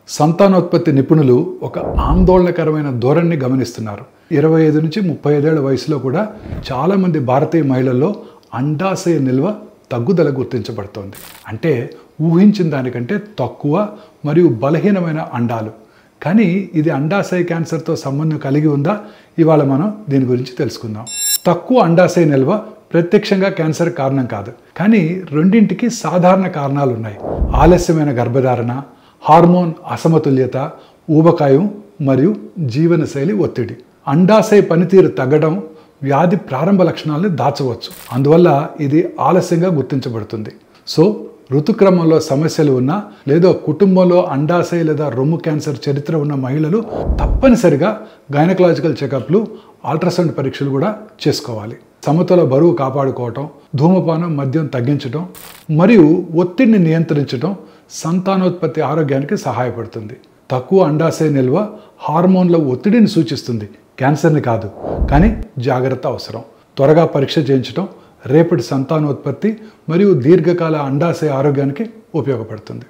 సంతానోత్పత్తి నిపుణులు ఒక ఆందోళనకరమైన ధోరణిని గమనిస్తున్నారు. 25 నుంచి 35 ఏళ్ల వయసులో కూడా చాలామంది భారతీయ మహిళల్లో అండాశయ నిల్వ తగ్గుదల గుర్తించబడుతోంది. అంటే ఊహించిన దానికంటే తక్కువ మరియు బలహీనమైన అండాలు. కానీ ఇది అండాశయ క్యాన్సర్తో సంబంధం కలిగి ఉందా? ఇవాళ మనం దీని గురించి తెలుసుకుందాం. తక్కువ అండాశయ నిల్వ ప్రత్యక్షంగా క్యాన్సర్ కారణం కాదు, కానీ రెండింటికి సాధారణ కారణాలు ఉన్నాయి. ఆలస్యమైన గర్భధారణ, హార్మోన్ అసమతుల్యత, ఊబకాయం మరియు జీవనశైలి ఒత్తిడి. అండాశయ పనితీరు తగ్గడం వ్యాధి ప్రారంభ లక్షణాలను దాచవచ్చు. అందువల్ల ఇది ఆలస్యంగా గుర్తించబడుతుంది. సో ఋతుక్రమంలో సమస్యలు ఉన్నా లేదా కుటుంబంలో అండాశయ లేదా రొమ్ము క్యాన్సర్ చరిత్ర ఉన్న మహిళలు తప్పనిసరిగా గైనకలాజికల్ చెకప్లు, అల్ట్రాసౌండ్ పరీక్షలు కూడా చేసుకోవాలి. సమతుల బరువు కాపాడుకోవటం, ధూమపానం, మద్యం తగ్గించడం మరియు ఒత్తిడిని నియంత్రించడం సంతానోత్పత్తి ఆరోగ్యానికి సహాయపడుతుంది. తక్కువ అండాశయ నిల్వ హార్మోన్ల ఒత్తిడిని సూచిస్తుంది, క్యాన్సర్ని కాదు. కానీ జాగ్రత్త అవసరం. త్వరగా పరీక్ష చేయించడం రేపటి సంతానోత్పత్తి మరియు దీర్ఘకాల అండాశయ ఆరోగ్యానికి ఉపయోగపడుతుంది.